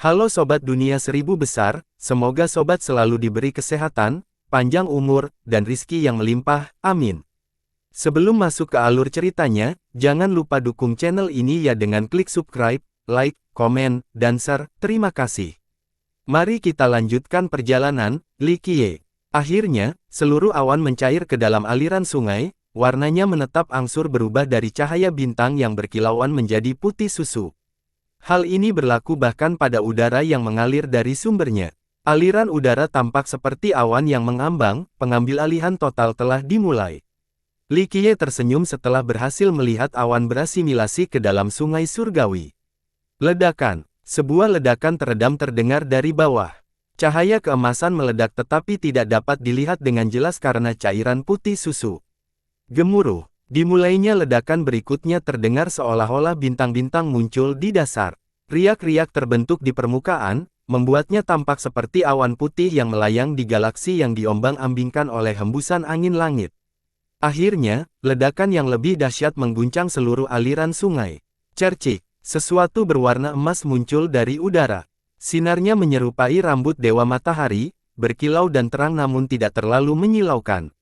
Halo Sobat Dunia Seribu Besar, semoga Sobat selalu diberi kesehatan, panjang umur, dan rizki yang melimpah, amin. Sebelum masuk ke alur ceritanya, jangan lupa dukung channel ini ya dengan klik subscribe, like, komen, dan share, terima kasih. Mari kita lanjutkan perjalanan, Li Qiye. Akhirnya, seluruh awan mencair ke dalam aliran sungai, warnanya menetap angsur berubah dari cahaya bintang yang berkilauan menjadi putih susu. Hal ini berlaku bahkan pada udara yang mengalir dari sumbernya. Aliran udara tampak seperti awan yang mengambang, pengambil alihan total telah dimulai. Li Qiye tersenyum setelah berhasil melihat awan berasimilasi ke dalam sungai surgawi. Ledakan. Sebuah ledakan teredam terdengar dari bawah. Cahaya keemasan meledak tetapi tidak dapat dilihat dengan jelas karena cairan putih susu. Gemuruh. Dimulainya ledakan berikutnya terdengar seolah-olah bintang-bintang muncul di dasar. Riak-riak terbentuk di permukaan, membuatnya tampak seperti awan putih yang melayang di galaksi yang diombang-ambingkan oleh hembusan angin langit. Akhirnya, ledakan yang lebih dahsyat mengguncang seluruh aliran sungai. Cercik, sesuatu berwarna emas muncul dari udara. Sinarnya menyerupai rambut dewa matahari, berkilau dan terang namun tidak terlalu menyilaukan.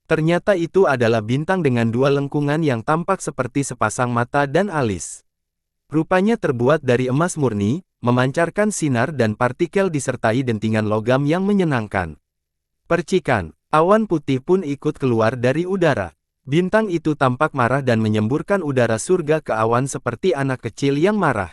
Ternyata itu adalah bintang dengan dua lengkungan yang tampak seperti sepasang mata dan alis. Rupanya terbuat dari emas murni, memancarkan sinar dan partikel disertai dentingan logam yang menyenangkan. Percikan, awan putih pun ikut keluar dari udara. Bintang itu tampak marah dan menyemburkan udara surga ke awan seperti anak kecil yang marah.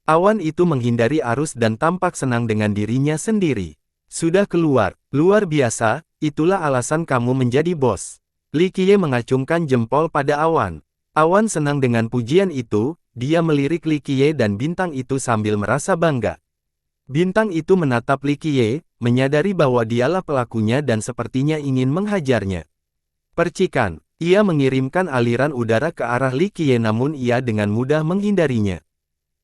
Awan itu menghindari arus dan tampak senang dengan dirinya sendiri. Sudah keluar, luar biasa, itulah alasan kamu menjadi bos. Li Qiye mengacungkan jempol pada awan. Awan senang dengan pujian itu, dia melirik Li Qiye dan bintang itu sambil merasa bangga. Bintang itu menatap Li Qiye, menyadari bahwa dialah pelakunya dan sepertinya ingin menghajarnya. Percikan, ia mengirimkan aliran udara ke arah Li Qiye namun ia dengan mudah menghindarinya.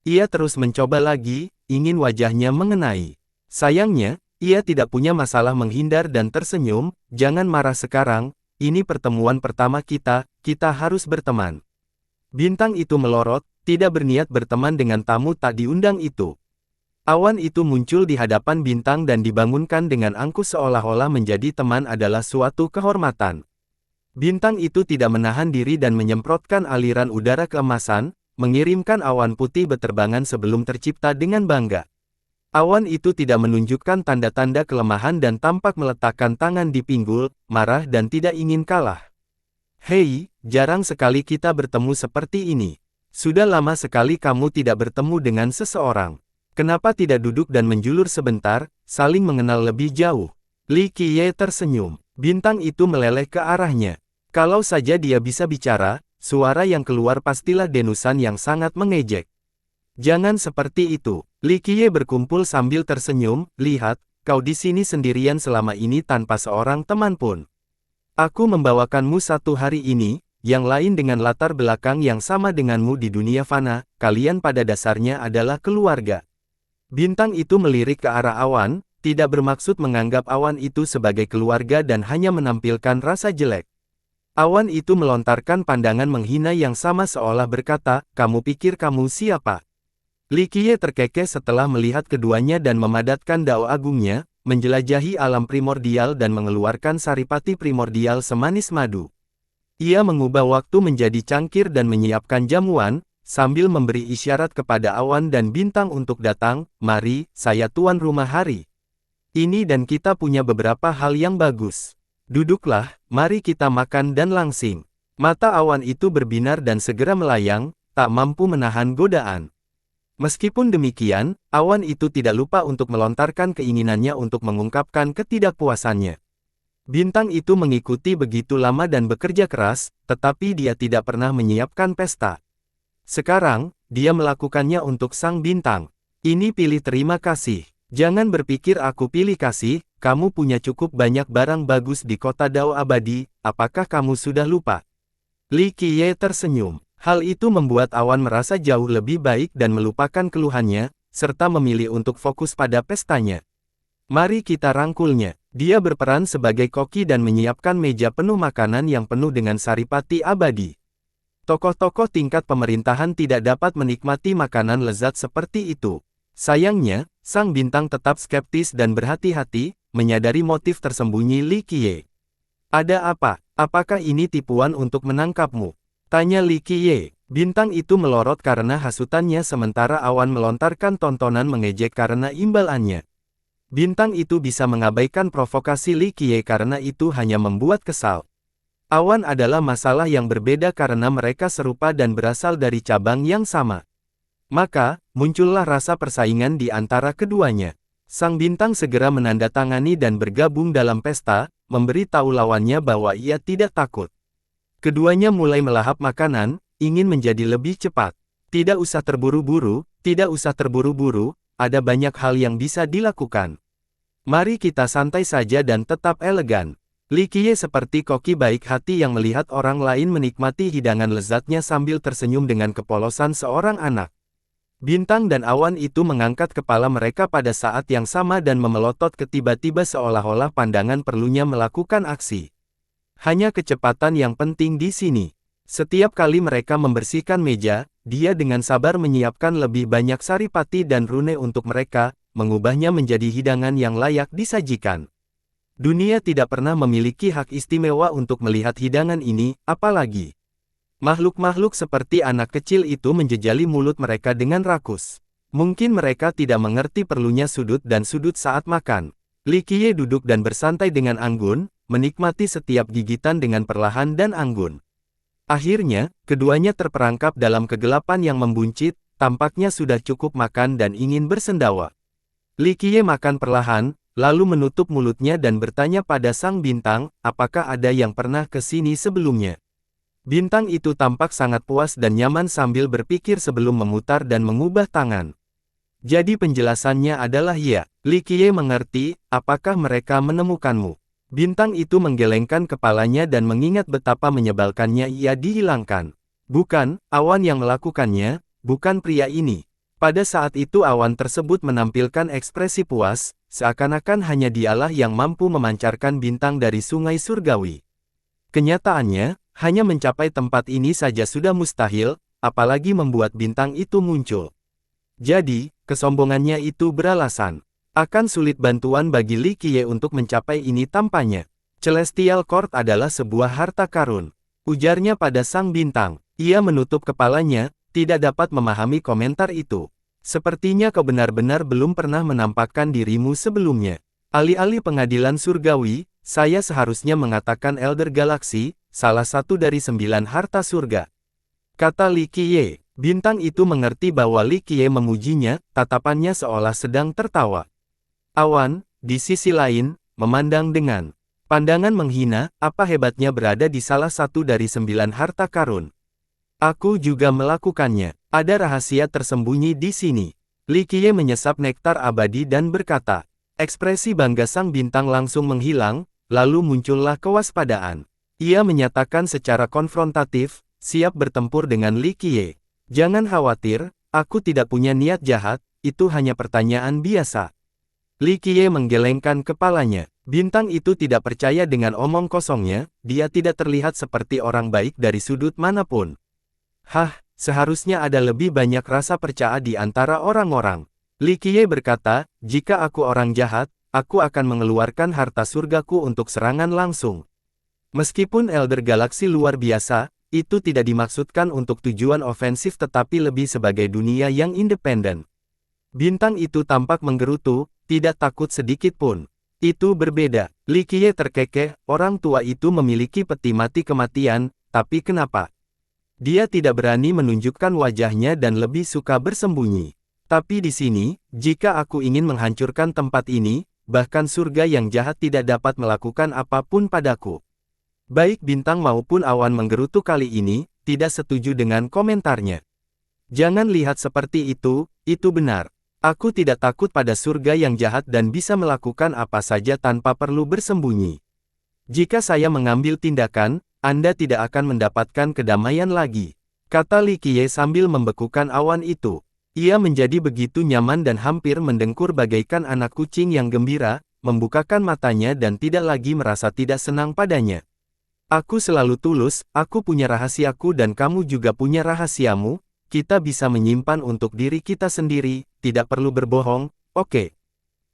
Ia terus mencoba lagi, ingin wajahnya mengenai. Sayangnya, ia tidak punya masalah menghindar dan tersenyum, jangan marah sekarang, ini pertemuan pertama kita harus berteman. Bintang itu melorot, tidak berniat berteman dengan tamu tak diundang itu. Awan itu muncul di hadapan bintang dan dibangunkan dengan angkuh seolah-olah menjadi teman adalah suatu kehormatan. Bintang itu tidak menahan diri dan menyemprotkan aliran udara keemasan, mengirimkan awan putih beterbangan sebelum tercipta dengan bangga. Awan itu tidak menunjukkan tanda-tanda kelemahan dan tampak meletakkan tangan di pinggul, marah dan tidak ingin kalah. Hei, jarang sekali kita bertemu seperti ini. Sudah lama sekali kamu tidak bertemu dengan seseorang. Kenapa tidak duduk dan menjulur sebentar, saling mengenal lebih jauh? Li Qiye tersenyum. Bintang itu meleleh ke arahnya. Kalau saja dia bisa bicara, suara yang keluar pastilah denusan yang sangat mengejek. Jangan seperti itu. Li Qiye berkumpul sambil tersenyum, lihat, kau di sini sendirian selama ini tanpa seorang teman pun. Aku membawakanmu satu hari ini, yang lain dengan latar belakang yang sama denganmu di dunia fana, kalian pada dasarnya adalah keluarga. Bintang itu melirik ke arah awan, tidak bermaksud menganggap awan itu sebagai keluarga dan hanya menampilkan rasa jelek. Awan itu melontarkan pandangan menghina yang sama seolah berkata, kamu pikir kamu siapa? Li Qiye terkekeh setelah melihat keduanya dan memadatkan dao agungnya, menjelajahi alam primordial dan mengeluarkan saripati primordial semanis madu. Ia mengubah waktu menjadi cangkir dan menyiapkan jamuan, sambil memberi isyarat kepada awan dan bintang untuk datang, mari, saya tuan rumah hari ini dan kita punya beberapa hal yang bagus. Duduklah, mari kita makan dan langsing. Mata awan itu berbinar dan segera melayang, tak mampu menahan godaan. Meskipun demikian, awan itu tidak lupa untuk melontarkan keinginannya untuk mengungkapkan ketidakpuasannya. Bintang itu mengikuti begitu lama dan bekerja keras, tetapi dia tidak pernah menyiapkan pesta. Sekarang, dia melakukannya untuk sang bintang. Ini pilih terima kasih. Jangan berpikir aku pilih kasih, kamu punya cukup banyak barang bagus di kota Dao Abadi, apakah kamu sudah lupa? Li Qiye tersenyum. Hal itu membuat awan merasa jauh lebih baik dan melupakan keluhannya, serta memilih untuk fokus pada pestanya. Mari kita rangkulnya. Dia berperan sebagai koki dan menyiapkan meja penuh makanan yang penuh dengan saripati abadi. Tokoh-tokoh tingkat pemerintahan tidak dapat menikmati makanan lezat seperti itu. Sayangnya, sang bintang tetap skeptis dan berhati-hati, menyadari motif tersembunyi Li Qiye. Ada apa? Apakah ini tipuan untuk menangkapmu? Tanya Li Qiye. Bintang itu melorot karena hasutannya sementara Awan melontarkan tontonan mengejek karena imbalannya. Bintang itu bisa mengabaikan provokasi Li Qiye karena itu hanya membuat kesal. Awan adalah masalah yang berbeda karena mereka serupa dan berasal dari cabang yang sama. Maka, muncullah rasa persaingan di antara keduanya. Sang bintang segera menandatangani dan bergabung dalam pesta, memberi tahu lawannya bahwa ia tidak takut. Keduanya mulai melahap makanan, ingin menjadi lebih cepat. Tidak usah terburu-buru, ada banyak hal yang bisa dilakukan. Mari kita santai saja dan tetap elegan. Li Qiye seperti koki baik hati yang melihat orang lain menikmati hidangan lezatnya sambil tersenyum dengan kepolosan seorang anak. Bintang dan Awan itu mengangkat kepala mereka pada saat yang sama dan memelotot tiba-tiba seolah-olah pandangan perlunya melakukan aksi. Hanya kecepatan yang penting di sini. Setiap kali mereka membersihkan meja, dia dengan sabar menyiapkan lebih banyak saripati dan rune untuk mereka, mengubahnya menjadi hidangan yang layak disajikan. Dunia tidak pernah memiliki hak istimewa untuk melihat hidangan ini, apalagi makhluk-makhluk seperti anak kecil itu menjejali mulut mereka dengan rakus. Mungkin mereka tidak mengerti perlunya sudut dan sudut saat makan. Li Qiye duduk dan bersantai dengan anggun, menikmati setiap gigitan dengan perlahan dan anggun. Akhirnya, keduanya terperangkap dalam kegelapan yang membuncit, tampaknya sudah cukup makan dan ingin bersendawa. Li Qiye makan perlahan, lalu menutup mulutnya dan bertanya pada sang bintang, apakah ada yang pernah ke sini sebelumnya? Bintang itu tampak sangat puas dan nyaman sambil berpikir sebelum memutar dan mengubah tangan. Jadi penjelasannya adalah ya. Li Qiye mengerti, apakah mereka menemukanmu? Bintang itu menggelengkan kepalanya dan mengingat betapa menyebalkannya ia dihilangkan. Bukan, Awan yang melakukannya, bukan pria ini. Pada saat itu Awan tersebut menampilkan ekspresi puas, seakan-akan hanya dialah yang mampu memancarkan bintang dari sungai surgawi. Kenyataannya, hanya mencapai tempat ini saja sudah mustahil, apalagi membuat bintang itu muncul. Jadi, kesombongannya itu beralasan. Akan sulit bantuan bagi Li Qiye untuk mencapai ini tampaknya. Celestial Court adalah sebuah harta karun. Ujarnya pada sang bintang. Ia menutup kepalanya, tidak dapat memahami komentar itu. Sepertinya kau benar-benar belum pernah menampakkan dirimu sebelumnya. Alih-alih pengadilan surgawi, saya seharusnya mengatakan Elder Galaxy, salah satu dari 9 harta surga. Kata Li Qiye. Bintang itu mengerti bahwa Li Qiye memujinya, tatapannya seolah sedang tertawa. Awan, di sisi lain, memandang dengan pandangan menghina, apa hebatnya berada di salah satu dari 9 harta karun. Aku juga melakukannya. Ada rahasia tersembunyi di sini. Li Qiye menyesap nektar abadi dan berkata. Ekspresi bangga sang bintang langsung menghilang, lalu muncullah kewaspadaan. Ia menyatakan secara konfrontatif, siap bertempur dengan Li Qiye. Jangan khawatir, aku tidak punya niat jahat, itu hanya pertanyaan biasa. Li Qiye menggelengkan kepalanya. Bintang itu tidak percaya dengan omong kosongnya, dia tidak terlihat seperti orang baik dari sudut manapun. Hah, seharusnya ada lebih banyak rasa percaya di antara orang-orang. Li Qiye berkata, jika aku orang jahat, aku akan mengeluarkan harta surgaku untuk serangan langsung. Meskipun Elder Galaxy luar biasa, itu tidak dimaksudkan untuk tujuan ofensif tetapi lebih sebagai dunia yang independen. Bintang itu tampak menggerutu, tidak takut sedikit pun. Itu berbeda. Li Qiye terkekeh, orang tua itu memiliki peti mati kematian, tapi kenapa? Dia tidak berani menunjukkan wajahnya dan lebih suka bersembunyi. Tapi di sini, jika aku ingin menghancurkan tempat ini, bahkan surga yang jahat tidak dapat melakukan apapun padaku. Baik bintang maupun Awan menggerutu kali ini, tidak setuju dengan komentarnya. Jangan lihat seperti itu benar. Aku tidak takut pada surga yang jahat dan bisa melakukan apa saja tanpa perlu bersembunyi. Jika saya mengambil tindakan, Anda tidak akan mendapatkan kedamaian lagi. Kata Li Qiye sambil membekukan Awan itu. Ia menjadi begitu nyaman dan hampir mendengkur bagaikan anak kucing yang gembira, membukakan matanya dan tidak lagi merasa tidak senang padanya. Aku selalu tulus, aku punya rahasiaku dan kamu juga punya rahasiamu, kita bisa menyimpan untuk diri kita sendiri, tidak perlu berbohong, oke?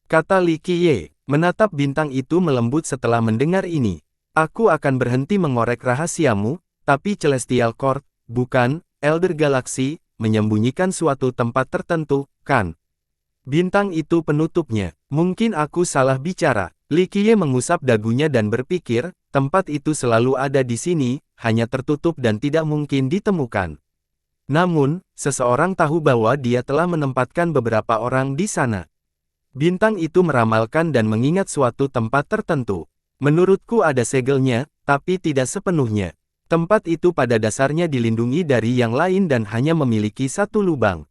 Kata Li Qiye, menatap bintang itu melembut setelah mendengar ini. Aku akan berhenti mengorek rahasiamu, tapi Celestial Court, bukan, Elder Galaxy, menyembunyikan suatu tempat tertentu, kan? Bintang itu penutupnya. Mungkin aku salah bicara. Li Qiye mengusap dagunya dan berpikir, tempat itu selalu ada di sini, hanya tertutup dan tidak mungkin ditemukan. Namun, seseorang tahu bahwa dia telah menempatkan beberapa orang di sana. Bintang itu meramalkan dan mengingat suatu tempat tertentu. Menurutku ada segelnya, tapi tidak sepenuhnya. Tempat itu pada dasarnya dilindungi dari yang lain dan hanya memiliki satu lubang.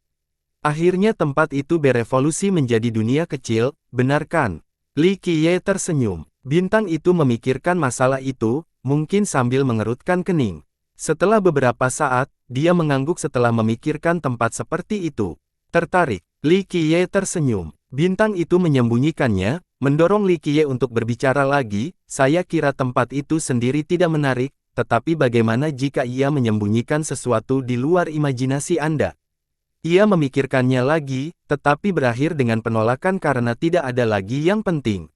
Akhirnya tempat itu berevolusi menjadi dunia kecil, benar kan? Li Qiye tersenyum. Bintang itu memikirkan masalah itu, mungkin sambil mengerutkan kening. Setelah beberapa saat, dia mengangguk setelah memikirkan tempat seperti itu. Tertarik, Li Qiye tersenyum. Bintang itu menyembunyikannya, mendorong Li Qiye untuk berbicara lagi. Saya kira tempat itu sendiri tidak menarik, tetapi bagaimana jika ia menyembunyikan sesuatu di luar imajinasi Anda? Ia memikirkannya lagi, tetapi berakhir dengan penolakan karena tidak ada lagi yang penting.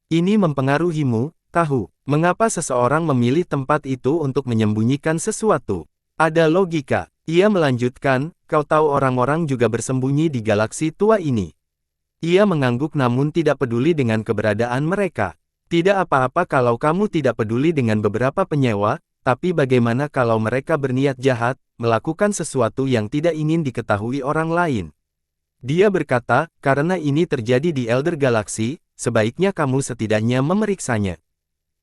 Ini mempengaruhimu, tahu, mengapa seseorang memilih tempat itu untuk menyembunyikan sesuatu? Ada logika. Ia melanjutkan, kau tahu orang-orang juga bersembunyi di galaksi tua ini. Ia mengangguk namun tidak peduli dengan keberadaan mereka. Tidak apa-apa kalau kamu tidak peduli dengan beberapa penyewa, tapi bagaimana kalau mereka berniat jahat, melakukan sesuatu yang tidak ingin diketahui orang lain? Dia berkata, karena ini terjadi di Elder Galaxy, sebaiknya kamu setidaknya memeriksanya.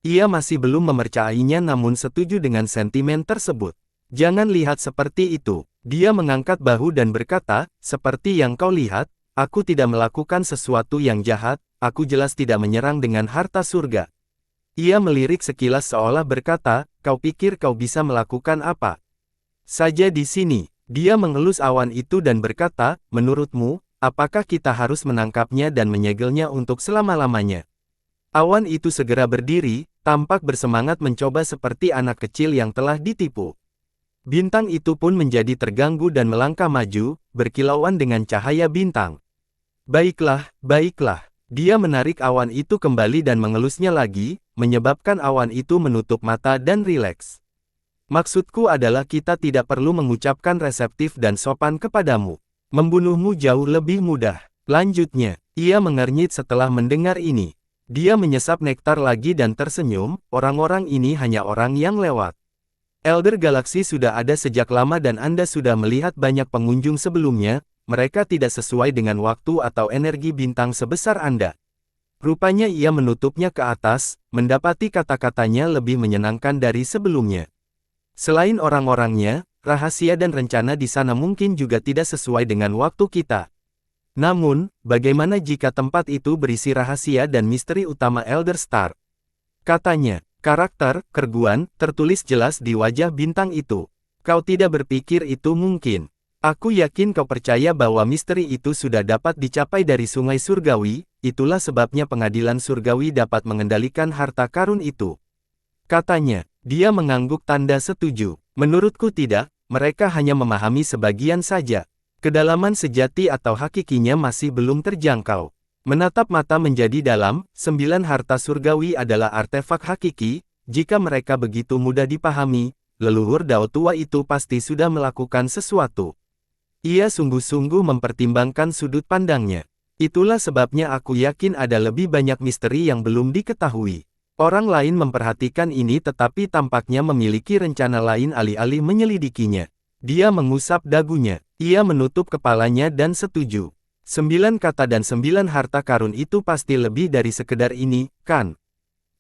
Ia masih belum mempercayainya namun setuju dengan sentimen tersebut. Jangan lihat seperti itu. Dia mengangkat bahu dan berkata, seperti yang kau lihat, aku tidak melakukan sesuatu yang jahat, aku jelas tidak menyerang dengan harta surga. Ia melirik sekilas seolah berkata, kau pikir kau bisa melakukan apa saja di sini? Dia mengelus awan itu dan berkata, menurutmu, apakah kita harus menangkapnya dan menyegelnya untuk selama-lamanya? Awan itu segera berdiri, tampak bersemangat mencoba seperti anak kecil yang telah ditipu. Bintang itu pun menjadi terganggu dan melangkah maju, berkilauan dengan cahaya bintang. Baiklah, baiklah. Dia menarik awan itu kembali dan mengelusnya lagi, menyebabkan awan itu menutup mata dan rileks. Maksudku adalah kita tidak perlu mengucapkan reseptif dan sopan kepadamu. Membunuhmu jauh lebih mudah. Lanjutnya, ia mengernyit setelah mendengar ini. Dia menyesap nektar lagi dan tersenyum, orang-orang ini hanya orang yang lewat. Elder Galaxy sudah ada sejak lama dan Anda sudah melihat banyak pengunjung sebelumnya, mereka tidak sesuai dengan waktu atau energi bintang sebesar Anda. Rupanya ia menutupnya ke atas, mendapati kata-katanya lebih menyenangkan dari sebelumnya. Selain orang-orangnya, rahasia dan rencana di sana mungkin juga tidak sesuai dengan waktu kita. Namun, bagaimana jika tempat itu berisi rahasia dan misteri utama Elder Star? Katanya, karakter, kerugian, tertulis jelas di wajah bintang itu. Kau tidak berpikir itu mungkin. Aku yakin kau percaya bahwa misteri itu sudah dapat dicapai dari Sungai Surgawi, itulah sebabnya pengadilan surgawi dapat mengendalikan harta karun itu. Katanya, dia mengangguk tanda setuju. Menurutku tidak, mereka hanya memahami sebagian saja. Kedalaman sejati atau hakikinya masih belum terjangkau. Menatap mata menjadi dalam, 9 harta surgawi adalah artefak hakiki, jika mereka begitu mudah dipahami, leluhur Dao tua itu pasti sudah melakukan sesuatu. Ia sungguh-sungguh mempertimbangkan sudut pandangnya. Itulah sebabnya aku yakin ada lebih banyak misteri yang belum diketahui. Orang lain memperhatikan ini tetapi tampaknya memiliki rencana lain alih-alih menyelidikinya. Dia mengusap dagunya. Ia menutup kepalanya dan setuju. 9 kata dan 9 harta karun itu pasti lebih dari sekedar ini, kan?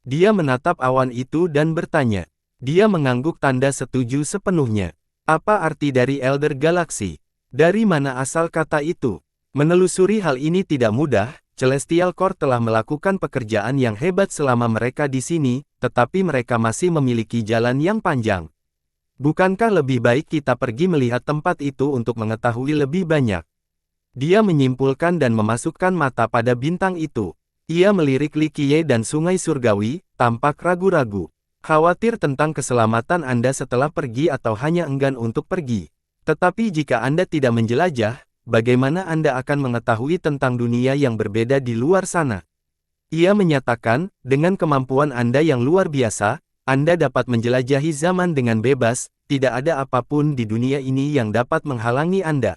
Dia menatap awan itu dan bertanya. Dia mengangguk tanda setuju sepenuhnya. Apa arti dari Elder Galaxy? Dari mana asal kata itu? Menelusuri hal ini tidak mudah, Celestial Court telah melakukan pekerjaan yang hebat selama mereka di sini, tetapi mereka masih memiliki jalan yang panjang. Bukankah lebih baik kita pergi melihat tempat itu untuk mengetahui lebih banyak? Dia menyimpulkan dan memasukkan mata pada bintang itu. Ia melirik Li Qiye dan Sungai Surgawi, tampak ragu-ragu. Khawatir tentang keselamatan Anda setelah pergi atau hanya enggan untuk pergi. Tetapi jika Anda tidak menjelajah, bagaimana Anda akan mengetahui tentang dunia yang berbeda di luar sana? Ia menyatakan, dengan kemampuan Anda yang luar biasa, Anda dapat menjelajahi zaman dengan bebas, tidak ada apapun di dunia ini yang dapat menghalangi Anda.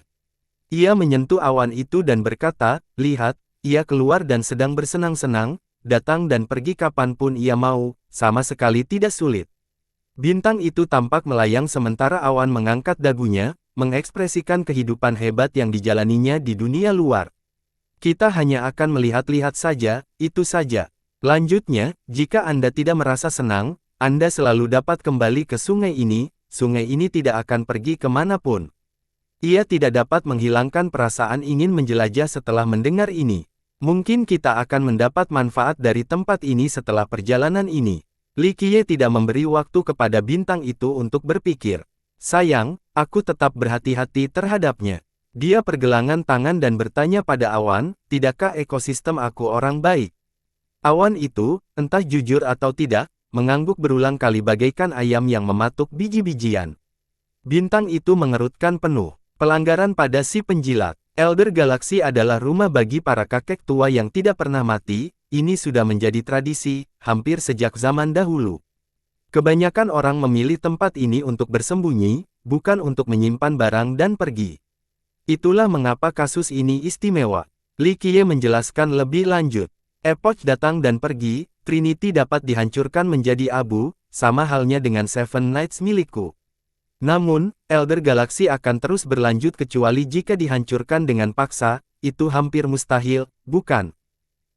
Ia menyentuh awan itu dan berkata, lihat, ia keluar dan sedang bersenang-senang, datang dan pergi kapanpun ia mau, sama sekali tidak sulit. Bintang itu tampak melayang sementara awan mengangkat dagunya, mengekspresikan kehidupan hebat yang dijalaninya di dunia luar. Kita hanya akan melihat-lihat saja, itu saja. Lanjutnya, jika Anda tidak merasa senang, Anda selalu dapat kembali ke sungai ini tidak akan pergi kemanapun. Ia tidak dapat menghilangkan perasaan ingin menjelajah setelah mendengar ini. Mungkin kita akan mendapat manfaat dari tempat ini setelah perjalanan ini. Li Qiye tidak memberi waktu kepada bintang itu untuk berpikir. Sayang, aku tetap berhati-hati terhadapnya. Dia pergelangan tangan dan bertanya pada awan, tidakkah ekosistem aku orang baik? Awan itu, entah jujur atau tidak, mengangguk berulang kali bagaikan ayam yang mematuk biji-bijian. Bintang itu mengerutkan penuh. Pelanggaran pada si penjilat. Elder Galaxy adalah rumah bagi para kakek tua yang tidak pernah mati, ini sudah menjadi tradisi, hampir sejak zaman dahulu. Kebanyakan orang memilih tempat ini untuk bersembunyi, bukan untuk menyimpan barang dan pergi. Itulah mengapa kasus ini istimewa. Li Qiye menjelaskan lebih lanjut. Epoch datang dan pergi, Trinity dapat dihancurkan menjadi abu, sama halnya dengan Seven Knights milikku. Namun, Elder Galaxy akan terus berlanjut kecuali jika dihancurkan dengan paksa, itu hampir mustahil, bukan?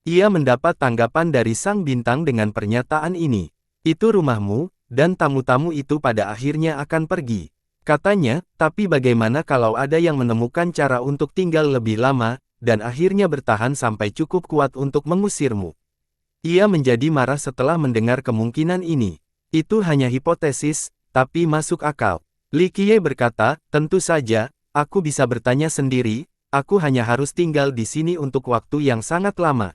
Ia mendapat tanggapan dari sang bintang dengan pernyataan ini. Itu rumahmu, dan tamu-tamu itu pada akhirnya akan pergi. Katanya, tapi bagaimana kalau ada yang menemukan cara untuk tinggal lebih lama, dan akhirnya bertahan sampai cukup kuat untuk mengusirmu? Ia menjadi marah setelah mendengar kemungkinan ini. Itu hanya hipotesis, tapi masuk akal. Li Qiye berkata, tentu saja, aku bisa bertanya sendiri, aku hanya harus tinggal di sini untuk waktu yang sangat lama.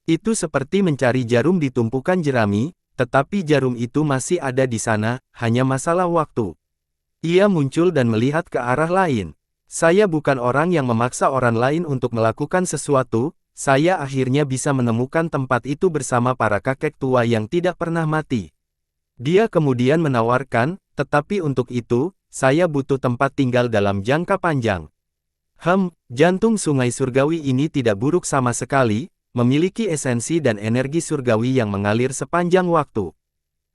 Itu seperti mencari jarum di tumpukan jerami, tetapi jarum itu masih ada di sana, hanya masalah waktu. Ia muncul dan melihat ke arah lain. Saya bukan orang yang memaksa orang lain untuk melakukan sesuatu, saya akhirnya bisa menemukan tempat itu bersama para kakek tua yang tidak pernah mati. Dia kemudian menawarkan, tetapi untuk itu, saya butuh tempat tinggal dalam jangka panjang. Jantung sungai surgawi ini tidak buruk sama sekali, memiliki esensi dan energi surgawi yang mengalir sepanjang waktu.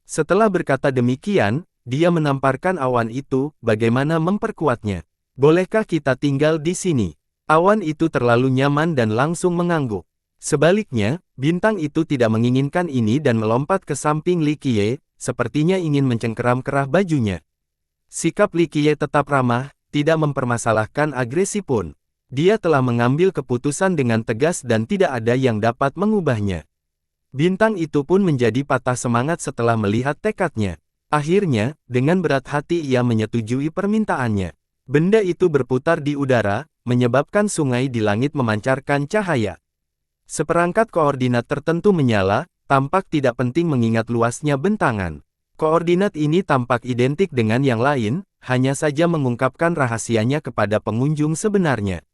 Setelah berkata demikian, dia menamparkan awan itu, bagaimana memperkuatnya. Bolehkah kita tinggal di sini? Awan itu terlalu nyaman dan langsung mengangguk. Sebaliknya, bintang itu tidak menginginkan ini dan melompat ke samping Li Qiye, sepertinya ingin mencengkeram kerah bajunya. Sikap Li Qiye tetap ramah, tidak mempermasalahkan agresi pun. Dia telah mengambil keputusan dengan tegas dan tidak ada yang dapat mengubahnya. Bintang itu pun menjadi patah semangat setelah melihat tekadnya. Akhirnya, dengan berat hati ia menyetujui permintaannya. Benda itu berputar di udara, menyebabkan sungai di langit memancarkan cahaya. Seperangkat koordinat tertentu menyala, tampak tidak penting mengingat luasnya bentangan. Koordinat ini tampak identik dengan yang lain, hanya saja mengungkapkan rahasianya kepada pengunjung sebenarnya.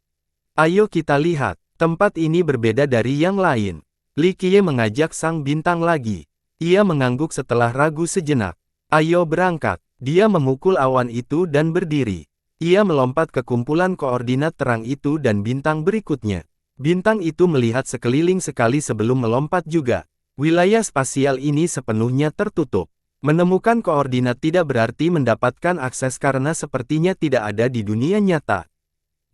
Ayo kita lihat, tempat ini berbeda dari yang lain. Li Qiye mengajak sang bintang lagi. Ia mengangguk setelah ragu sejenak. Ayo berangkat. Dia memukul awan itu dan berdiri. Ia melompat ke kumpulan koordinat terang itu dan bintang berikutnya. Bintang itu melihat sekeliling sekali sebelum melompat juga. Wilayah spasial ini sepenuhnya tertutup. Menemukan koordinat tidak berarti mendapatkan akses karena sepertinya tidak ada di dunia nyata.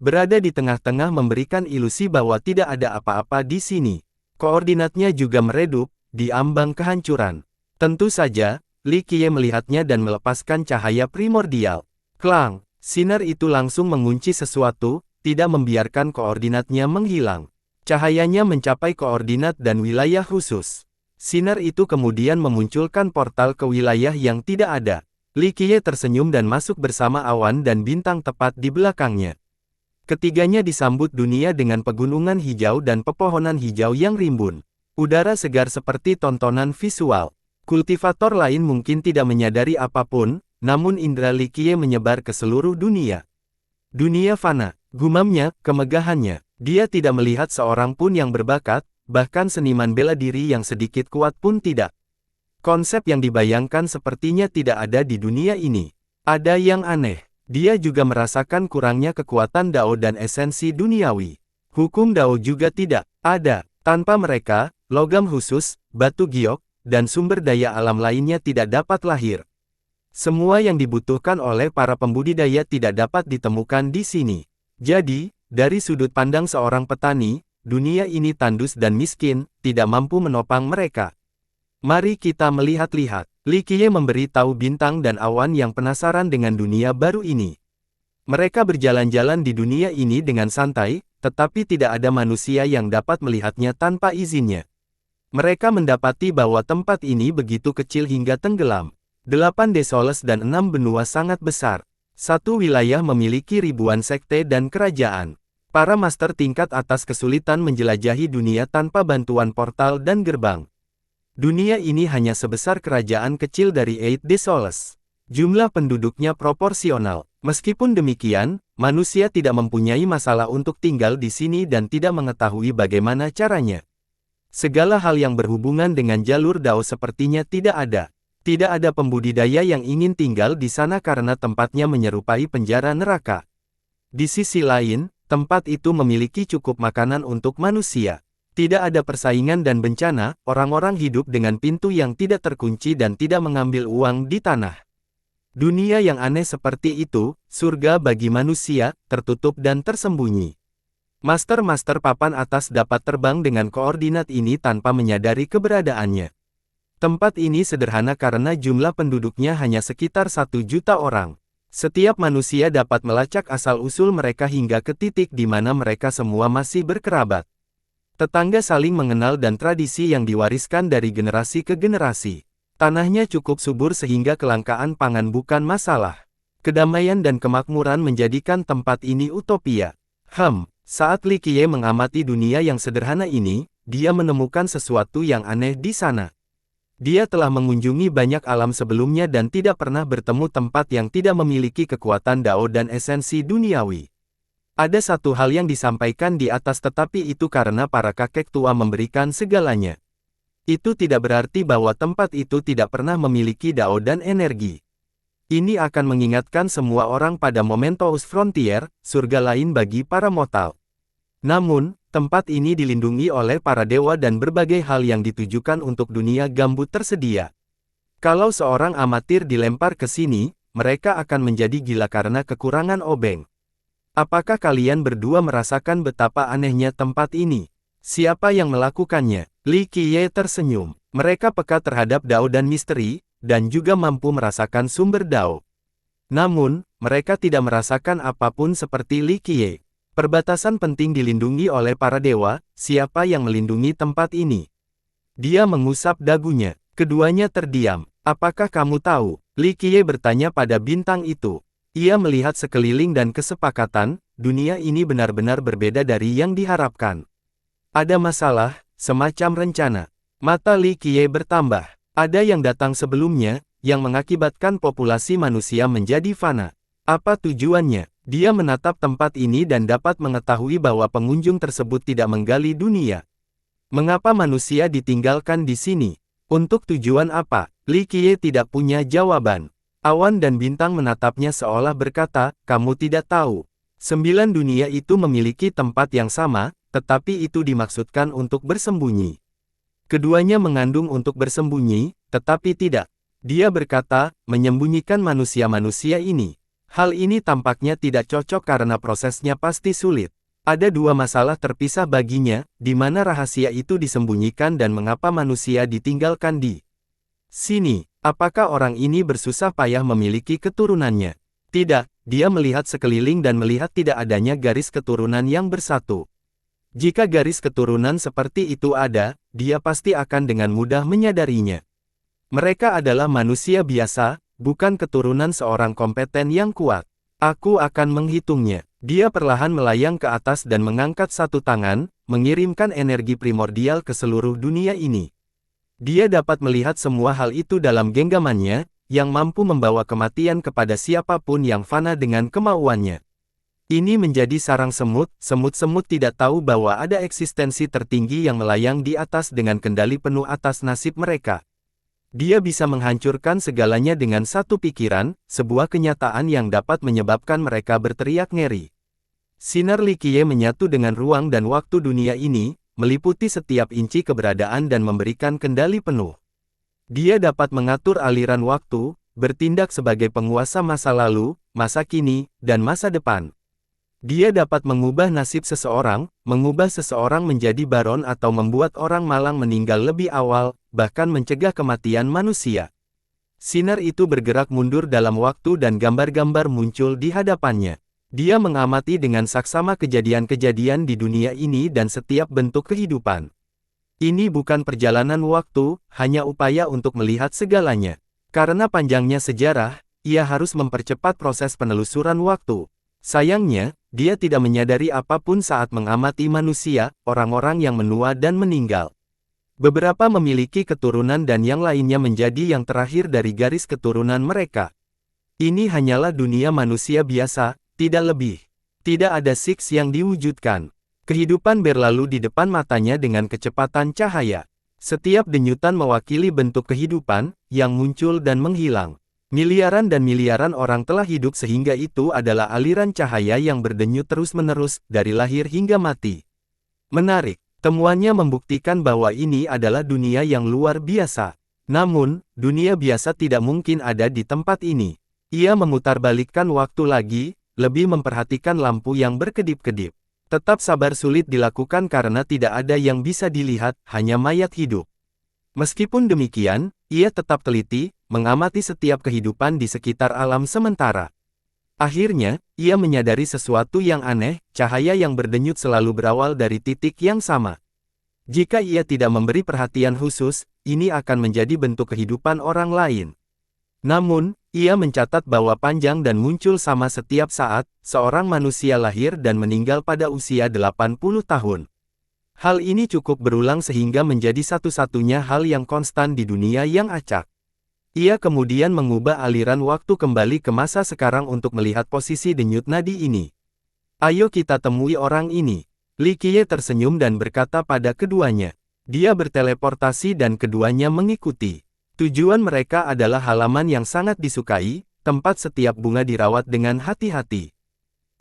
Berada di tengah-tengah memberikan ilusi bahwa tidak ada apa-apa di sini. Koordinatnya juga meredup, di ambang kehancuran. Tentu saja, Li Qiye melihatnya dan melepaskan cahaya primordial. Klang, sinar itu langsung mengunci sesuatu, tidak membiarkan koordinatnya menghilang. Cahayanya mencapai koordinat dan wilayah khusus. Sinar itu kemudian memunculkan portal ke wilayah yang tidak ada. Li Qiye tersenyum dan masuk bersama awan dan bintang tepat di belakangnya. Ketiganya disambut dunia dengan pegunungan hijau dan pepohonan hijau yang rimbun. Udara segar seperti tontonan visual. Kultivator lain mungkin tidak menyadari apapun, namun indera Li Qiye menyebar ke seluruh dunia. Dunia fana. Gumamnya, kemegahannya. Dia tidak melihat seorang pun yang berbakat, bahkan seniman bela diri yang sedikit kuat pun tidak. Konsep yang dibayangkan sepertinya tidak ada di dunia ini. Ada yang aneh. Dia juga merasakan kurangnya kekuatan Dao dan esensi duniawi. Hukum Dao juga tidak ada. Tanpa mereka, logam khusus, batu giok, dan sumber daya alam lainnya tidak dapat lahir. Semua yang dibutuhkan oleh para pembudidaya tidak dapat ditemukan di sini. Jadi, dari sudut pandang seorang petani, dunia ini tandus dan miskin, tidak mampu menopang mereka. Mari kita melihat-lihat. Li Qiye memberi tahu bintang dan awan yang penasaran dengan dunia baru ini. Mereka berjalan-jalan di dunia ini dengan santai, tetapi tidak ada manusia yang dapat melihatnya tanpa izinnya. Mereka mendapati bahwa tempat ini begitu kecil hingga tenggelam. 8 desoles dan 6 benua sangat besar. Satu wilayah memiliki ribuan sekte dan kerajaan. Para master tingkat atas kesulitan menjelajahi dunia tanpa bantuan portal dan gerbang. Dunia ini hanya sebesar kerajaan kecil dari 8 desoles. Jumlah penduduknya proporsional. Meskipun demikian, manusia tidak mempunyai masalah untuk tinggal di sini dan tidak mengetahui bagaimana caranya. Segala hal yang berhubungan dengan jalur Dao sepertinya tidak ada. Tidak ada pembudidaya yang ingin tinggal di sana karena tempatnya menyerupai penjara neraka. Di sisi lain, tempat itu memiliki cukup makanan untuk manusia. Tidak ada persaingan dan bencana, orang-orang hidup dengan pintu yang tidak terkunci dan tidak mengambil uang di tanah. Dunia yang aneh seperti itu, surga bagi manusia, tertutup dan tersembunyi. Master-master papan atas dapat terbang dengan koordinat ini tanpa menyadari keberadaannya. Tempat ini sederhana karena jumlah penduduknya hanya sekitar 1 juta orang. Setiap manusia dapat melacak asal-usul mereka hingga ke titik di mana mereka semua masih berkerabat. Tetangga saling mengenal dan tradisi yang diwariskan dari generasi ke generasi. Tanahnya cukup subur sehingga kelangkaan pangan bukan masalah. Kedamaian dan kemakmuran menjadikan tempat ini utopia. Saat Li Qiye mengamati dunia yang sederhana ini, dia menemukan sesuatu yang aneh di sana. Dia telah mengunjungi banyak alam sebelumnya dan tidak pernah bertemu tempat yang tidak memiliki kekuatan Dao dan esensi duniawi. Ada satu hal yang disampaikan di atas tetapi itu karena para kakek tua memberikan segalanya. Itu tidak berarti bahwa tempat itu tidak pernah memiliki Dao dan energi. Ini akan mengingatkan semua orang pada Momentos Frontier, surga lain bagi para mortal. Namun, tempat ini dilindungi oleh para dewa dan berbagai hal yang ditujukan untuk dunia gambut tersedia. Kalau seorang amatir dilempar ke sini, mereka akan menjadi gila karena kekurangan obeng. Apakah kalian berdua merasakan betapa anehnya tempat ini? Siapa yang melakukannya? Li Qiye tersenyum. Mereka peka terhadap Dao dan misteri, dan juga mampu merasakan sumber Dao. Namun, mereka tidak merasakan apapun seperti Li Qiye. Perbatasan penting dilindungi oleh para dewa, siapa yang melindungi tempat ini? Dia mengusap dagunya. Keduanya terdiam. Apakah kamu tahu? Li Qiye bertanya pada bintang itu. Ia melihat sekeliling dan kesepakatan, dunia ini benar-benar berbeda dari yang diharapkan. Ada masalah, semacam rencana. Mata Li Qiye bertambah. Ada yang datang sebelumnya, yang mengakibatkan populasi manusia menjadi fana. Apa tujuannya? Dia menatap tempat ini dan dapat mengetahui bahwa pengunjung tersebut tidak menggali dunia. Mengapa manusia ditinggalkan di sini? Untuk tujuan apa? Li Qiye tidak punya jawaban. Awan dan bintang menatapnya seolah berkata, kamu tidak tahu. 9 dunia itu memiliki tempat yang sama, tetapi itu dimaksudkan untuk bersembunyi. Keduanya mengandung untuk bersembunyi, tetapi tidak. Dia berkata, menyembunyikan manusia-manusia ini. Hal ini tampaknya tidak cocok karena prosesnya pasti sulit. Ada 2 masalah terpisah baginya, di mana rahasia itu disembunyikan dan mengapa manusia ditinggalkan di sini. Apakah orang ini bersusah payah memiliki keturunannya? Tidak, dia melihat sekeliling dan melihat tidak adanya garis keturunan yang bersatu. Jika garis keturunan seperti itu ada, dia pasti akan dengan mudah menyadarinya. Mereka adalah manusia biasa, bukan keturunan seorang kompeten yang kuat. Aku akan menghitungnya. Dia perlahan melayang ke atas dan mengangkat satu tangan, mengirimkan energi primordial ke seluruh dunia ini. Dia dapat melihat semua hal itu dalam genggamannya, yang mampu membawa kematian kepada siapapun yang fana dengan kemauannya. Ini menjadi sarang semut. Semut-semut tidak tahu bahwa ada eksistensi tertinggi yang melayang di atas dengan kendali penuh atas nasib mereka. Dia bisa menghancurkan segalanya dengan satu pikiran, sebuah kenyataan yang dapat menyebabkan mereka berteriak ngeri. Sinar Li Qiye menyatu dengan ruang dan waktu dunia ini, meliputi setiap inci keberadaan dan memberikan kendali penuh. Dia dapat mengatur aliran waktu, bertindak sebagai penguasa masa lalu, masa kini, dan masa depan. Dia dapat mengubah nasib seseorang, mengubah seseorang menjadi baron atau membuat orang malang meninggal lebih awal, bahkan mencegah kematian manusia. Sinar itu bergerak mundur dalam waktu dan gambar-gambar muncul di hadapannya. Dia mengamati dengan saksama kejadian-kejadian di dunia ini dan setiap bentuk kehidupan. Ini bukan perjalanan waktu, hanya upaya untuk melihat segalanya. Karena panjangnya sejarah, ia harus mempercepat proses penelusuran waktu. Sayangnya, dia tidak menyadari apapun saat mengamati manusia, orang-orang yang menua dan meninggal. Beberapa memiliki keturunan dan yang lainnya menjadi yang terakhir dari garis keturunan mereka. Ini hanyalah dunia manusia biasa, tidak lebih. Tidak ada Six yang diwujudkan. Kehidupan berlalu di depan matanya dengan kecepatan cahaya. Setiap denyutan mewakili bentuk kehidupan, yang muncul dan menghilang. Miliaran dan miliaran orang telah hidup sehingga itu adalah aliran cahaya yang berdenyut terus-menerus, dari lahir hingga mati. Menarik, temuannya membuktikan bahwa ini adalah dunia yang luar biasa. Namun, dunia biasa tidak mungkin ada di tempat ini. Ia memutarbalikkan waktu lagi, lebih memperhatikan lampu yang berkedip-kedip. Tetap sabar sulit dilakukan karena tidak ada yang bisa dilihat, hanya mayat hidup. Meskipun demikian, ia tetap teliti, mengamati setiap kehidupan di sekitar alam sementara. Akhirnya, ia menyadari sesuatu yang aneh, cahaya yang berdenyut selalu berawal dari titik yang sama. Jika ia tidak memberi perhatian khusus, ini akan menjadi bentuk kehidupan orang lain. Namun, ia mencatat bahwa panjang dan muncul sama setiap saat, seorang manusia lahir dan meninggal pada usia 80 tahun. Hal ini cukup berulang sehingga menjadi satu-satunya hal yang konstan di dunia yang acak. Ia kemudian mengubah aliran waktu kembali ke masa sekarang untuk melihat posisi denyut nadi ini. Ayo kita temui orang ini. Li Qiye tersenyum dan berkata pada keduanya. Dia berteleportasi dan keduanya mengikuti. Tujuan mereka adalah halaman yang sangat disukai, tempat setiap bunga dirawat dengan hati-hati.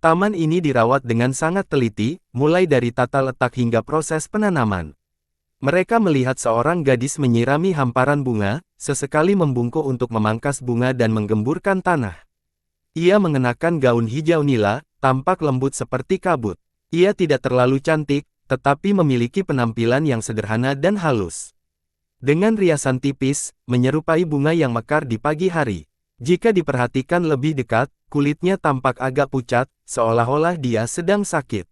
Taman ini dirawat dengan sangat teliti, mulai dari tata letak hingga proses penanaman. Mereka melihat seorang gadis menyirami hamparan bunga, sesekali membungkuk untuk memangkas bunga dan menggemburkan tanah. Ia mengenakan gaun hijau nila, tampak lembut seperti kabut. Ia tidak terlalu cantik, tetapi memiliki penampilan yang sederhana dan halus. Dengan riasan tipis, menyerupai bunga yang mekar di pagi hari. Jika diperhatikan lebih dekat, kulitnya tampak agak pucat, seolah-olah dia sedang sakit.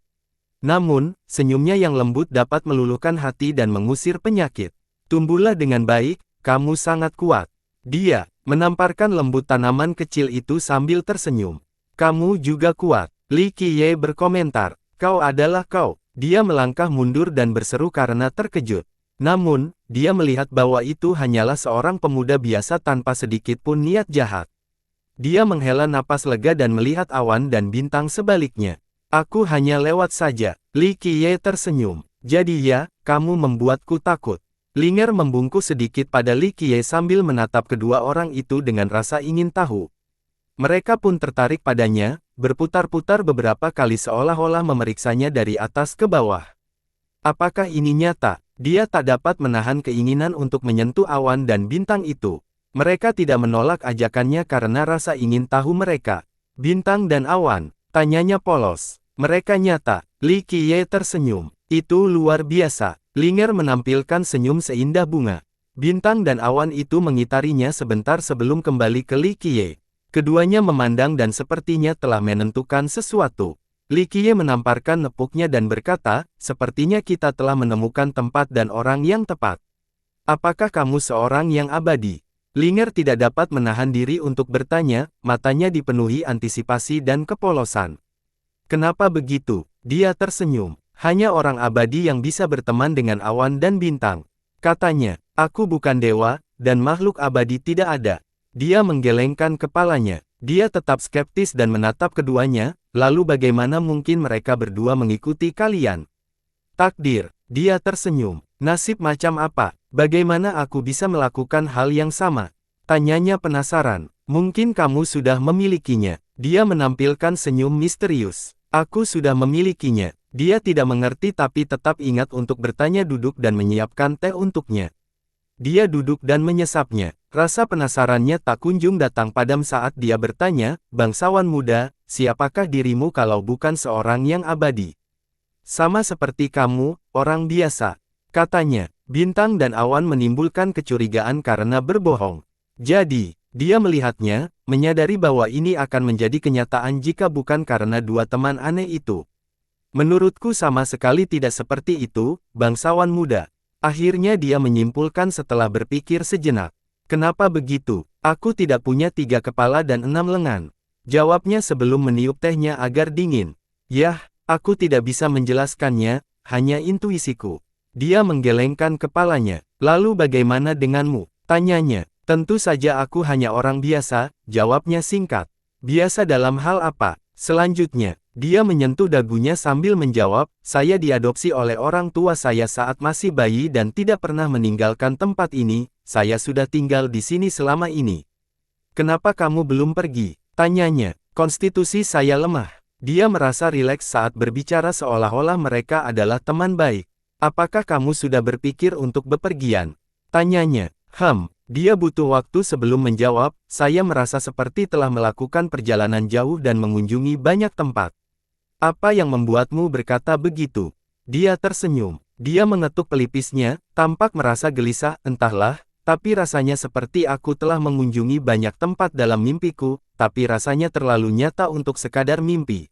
Namun, senyumnya yang lembut dapat meluluhkan hati dan mengusir penyakit. Tumbuhlah dengan baik, kamu sangat kuat. Dia menamparkan lembut tanaman kecil itu sambil tersenyum. Kamu juga kuat. Li Qiye berkomentar. Kau adalah kau. Dia melangkah mundur dan berseru karena terkejut. Namun, dia melihat bahwa itu hanyalah seorang pemuda biasa tanpa sedikit pun niat jahat. Dia menghela napas lega dan melihat awan dan bintang sebaliknya. Aku hanya lewat saja. Li Qiye tersenyum. Jadi ya, kamu membuatku takut. Linger membungkuk sedikit pada Li Qiye sambil menatap kedua orang itu dengan rasa ingin tahu. Mereka pun tertarik padanya, berputar-putar beberapa kali seolah-olah memeriksanya dari atas ke bawah. Apakah ini nyata? Dia tak dapat menahan keinginan untuk menyentuh awan dan bintang itu. Mereka tidak menolak ajakannya karena rasa ingin tahu mereka. Bintang dan awan, tanyanya polos. Mereka nyata. Li Qiye tersenyum. Itu luar biasa. Linger menampilkan senyum seindah bunga. Bintang dan awan itu mengitarinya sebentar sebelum kembali ke Li Qiye. Keduanya memandang dan sepertinya telah menentukan sesuatu. Li Qiye menamparkan nepuknya dan berkata, sepertinya kita telah menemukan tempat dan orang yang tepat. Apakah kamu seorang yang abadi? Linger tidak dapat menahan diri untuk bertanya, matanya dipenuhi antisipasi dan kepolosan. Kenapa begitu? Dia tersenyum. Hanya orang abadi yang bisa berteman dengan awan dan bintang. Katanya, aku bukan dewa, dan makhluk abadi tidak ada. Dia menggelengkan kepalanya. Dia tetap skeptis dan menatap keduanya, lalu bagaimana mungkin mereka berdua mengikuti kalian? Takdir, dia tersenyum. Nasib macam apa? Bagaimana aku bisa melakukan hal yang sama? Tanyanya penasaran. Mungkin kamu sudah memilikinya. Dia menampilkan senyum misterius. Aku sudah memilikinya. Dia tidak mengerti tapi tetap ingat untuk bertanya, duduk dan menyiapkan teh untuknya. Dia duduk dan menyesapnya. Rasa penasarannya tak kunjung datang padam saat dia bertanya, "Bangsawan muda, siapakah dirimu kalau bukan seorang yang abadi?" "Sama seperti kamu, orang biasa," katanya. Bintang dan awan menimbulkan kecurigaan karena berbohong. Jadi, dia melihatnya, menyadari bahwa ini akan menjadi kenyataan jika bukan karena dua teman aneh itu. "Menurutku sama sekali tidak seperti itu, bangsawan muda." Akhirnya dia menyimpulkan setelah berpikir sejenak. "Kenapa begitu? Aku tidak punya 3 kepala dan 6 lengan," jawabnya sebelum meniup tehnya agar dingin. "Yah, aku tidak bisa menjelaskannya, hanya intuisiku." Dia menggelengkan kepalanya. "Lalu bagaimana denganmu?" tanyanya. "Tentu saja aku hanya orang biasa," jawabnya singkat. "Biasa dalam hal apa?" Selanjutnya, dia menyentuh dagunya sambil menjawab, "Saya diadopsi oleh orang tua saya saat masih bayi dan tidak pernah meninggalkan tempat ini, saya sudah tinggal di sini selama ini." "Kenapa kamu belum pergi?" tanyanya. "Konstitusi saya lemah." Dia merasa rileks saat berbicara seolah-olah mereka adalah teman baik. "Apakah kamu sudah berpikir untuk bepergian?" tanyanya. Dia butuh waktu sebelum menjawab, "Saya merasa seperti telah melakukan perjalanan jauh dan mengunjungi banyak tempat." "Apa yang membuatmu berkata begitu?" Dia tersenyum. Dia mengetuk pelipisnya, tampak merasa gelisah, "Entahlah, tapi rasanya seperti aku telah mengunjungi banyak tempat dalam mimpiku, tapi rasanya terlalu nyata untuk sekadar mimpi.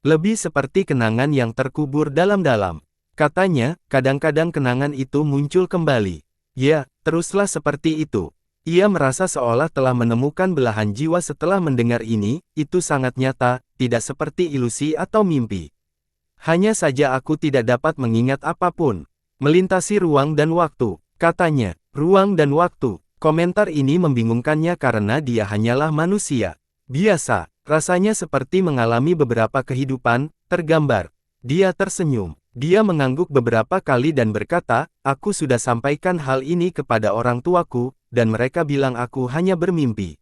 Lebih seperti kenangan yang terkubur dalam-dalam." Katanya, "Kadang-kadang kenangan itu muncul kembali." "Ya, teruslah seperti itu." Ia merasa seolah telah menemukan belahan jiwa setelah mendengar ini, "Itu sangat nyata, tidak seperti ilusi atau mimpi. Hanya saja aku tidak dapat mengingat apapun. Melintasi ruang dan waktu," katanya. "Ruang dan waktu." Komentar ini membingungkannya karena dia hanyalah manusia biasa. Rasanya seperti mengalami beberapa kehidupan tergambar. Dia tersenyum. Dia mengangguk beberapa kali dan berkata, "Aku sudah sampaikan hal ini kepada orang tuaku, dan mereka bilang aku hanya bermimpi.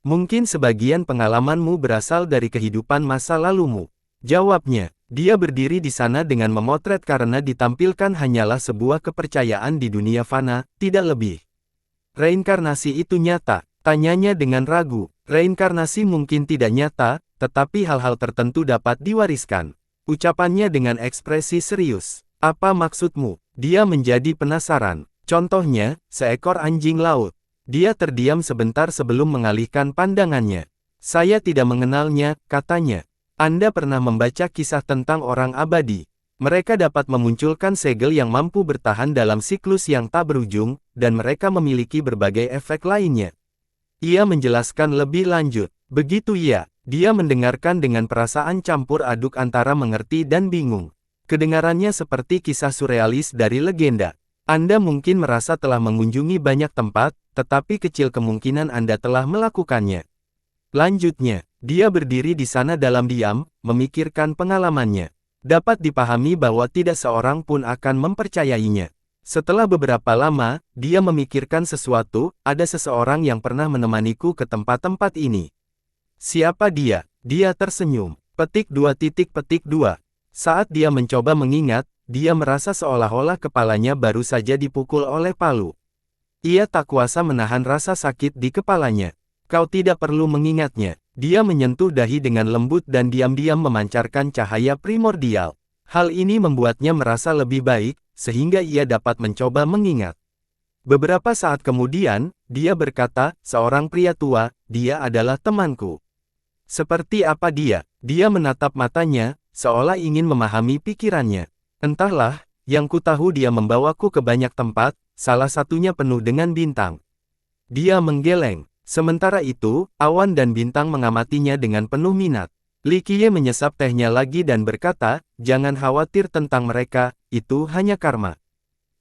Mungkin sebagian pengalamanmu berasal dari kehidupan masa lalumu." Jawabnya. Dia berdiri di sana dengan memotret karena ditampilkan hanyalah sebuah kepercayaan di dunia fana, tidak lebih. "Reinkarnasi itu nyata?" tanyanya dengan ragu. "Reinkarnasi mungkin tidak nyata, tetapi hal-hal tertentu dapat diwariskan." Ucapannya dengan ekspresi serius. "Apa maksudmu?" Dia menjadi penasaran. "Contohnya, seekor anjing laut." Dia terdiam sebentar sebelum mengalihkan pandangannya. "Saya tidak mengenalnya," katanya. "Anda pernah membaca kisah tentang orang abadi? Mereka dapat memunculkan segel yang mampu bertahan dalam siklus yang tak berujung, dan mereka memiliki berbagai efek lainnya." Ia menjelaskan lebih lanjut. "Begitu ya." Dia mendengarkan dengan perasaan campur aduk antara mengerti dan bingung. Kedengarannya seperti kisah surrealis dari legenda. "Anda mungkin merasa telah mengunjungi banyak tempat, tetapi kecil kemungkinan Anda telah melakukannya." Lanjutnya, dia berdiri di sana dalam diam, memikirkan pengalamannya. Dapat dipahami bahwa tidak seorang pun akan mempercayainya. Setelah beberapa lama, dia memikirkan sesuatu, "Ada seseorang yang pernah menemaniku ke tempat-tempat ini. Siapa dia?" Dia tersenyum. Petik 2. Saat dia mencoba mengingat, dia merasa seolah-olah kepalanya baru saja dipukul oleh palu. Ia tak kuasa menahan rasa sakit di kepalanya. "Kau tidak perlu mengingatnya." Dia menyentuh dahi dengan lembut dan diam-diam memancarkan cahaya primordial. Hal ini membuatnya merasa lebih baik, sehingga ia dapat mencoba mengingat. Beberapa saat kemudian, dia berkata, "Seorang pria tua, dia adalah temanku." "Seperti apa dia?" Dia menatap matanya, seolah ingin memahami pikirannya. "Entahlah, yang ku tahu dia membawaku ke banyak tempat, salah satunya penuh dengan bintang." Dia menggeleng. Sementara itu, awan dan bintang mengamatinya dengan penuh minat. Li Qiye menyesap tehnya lagi dan berkata, "Jangan khawatir tentang mereka, itu hanya karma."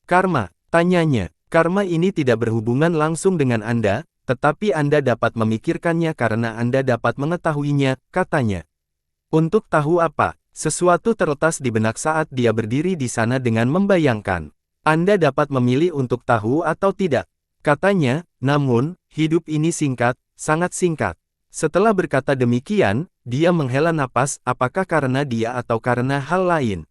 "Karma?" tanyanya. "Karma ini tidak berhubungan langsung dengan Anda, tetapi Anda dapat memikirkannya karena Anda dapat mengetahuinya," katanya. Untuk tahu apa, sesuatu terletas di benak saat dia berdiri di sana dengan membayangkan. Anda dapat memilih untuk tahu atau tidak. Katanya, namun, hidup ini singkat, sangat singkat. Setelah berkata demikian, dia menghela napas, apakah karena dia atau karena hal lain.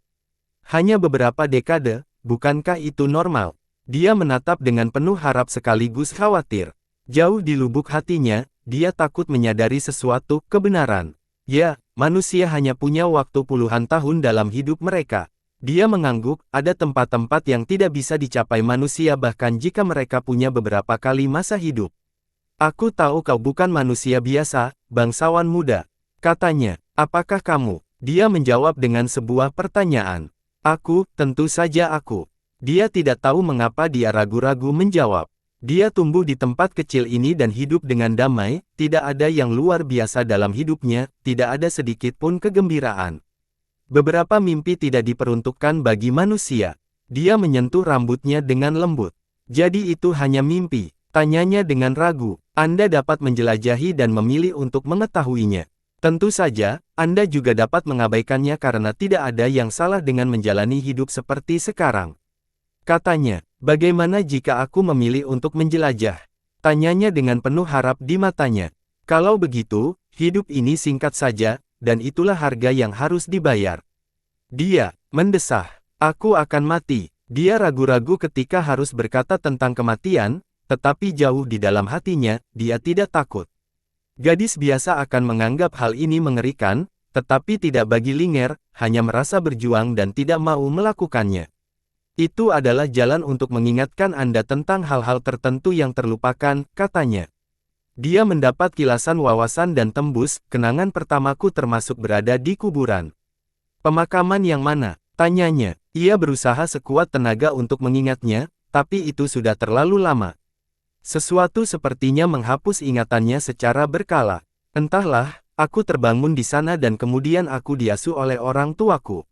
Hanya beberapa dekade, bukankah itu normal? Dia menatap dengan penuh harap sekaligus khawatir. Jauh di lubuk hatinya, dia takut menyadari sesuatu kebenaran. Ya, manusia hanya punya waktu puluhan tahun dalam hidup mereka. Dia mengangguk, ada tempat-tempat yang tidak bisa dicapai manusia bahkan jika mereka punya beberapa kali masa hidup. Aku tahu kau bukan manusia biasa, bangsawan muda. Katanya, apakah kamu? Dia menjawab dengan sebuah pertanyaan. Aku, tentu saja aku. Dia tidak tahu mengapa dia ragu-ragu menjawab. Dia tumbuh di tempat kecil ini dan hidup dengan damai, tidak ada yang luar biasa dalam hidupnya, tidak ada sedikit pun kegembiraan. Beberapa mimpi tidak diperuntukkan bagi manusia. Dia menyentuh rambutnya dengan lembut. Jadi itu hanya mimpi, tanyanya dengan ragu. Anda dapat menjelajahi dan memilih untuk mengetahuinya. Tentu saja, Anda juga dapat mengabaikannya karena tidak ada yang salah dengan menjalani hidup seperti sekarang. Katanya, bagaimana jika aku memilih untuk menjelajah? Tanyanya dengan penuh harap di matanya. Kalau begitu, hidup ini singkat saja, dan itulah harga yang harus dibayar. Dia mendesah, aku akan mati. Dia ragu-ragu ketika harus berkata tentang kematian, tetapi jauh di dalam hatinya, dia tidak takut. Gadis biasa akan menganggap hal ini mengerikan, tetapi tidak bagi Linger, hanya merasa berjuang dan tidak mau melakukannya. Itu adalah jalan untuk mengingatkan Anda tentang hal-hal tertentu yang terlupakan, katanya. Dia mendapat kilasan wawasan dan tembus, kenangan pertamaku termasuk berada di kuburan. Pemakaman yang mana? Tanyanya. Ia berusaha sekuat tenaga untuk mengingatnya, tapi itu sudah terlalu lama. Sesuatu sepertinya menghapus ingatannya secara berkala. Entahlah, aku terbangun di sana dan kemudian aku diasuh oleh orang tuaku.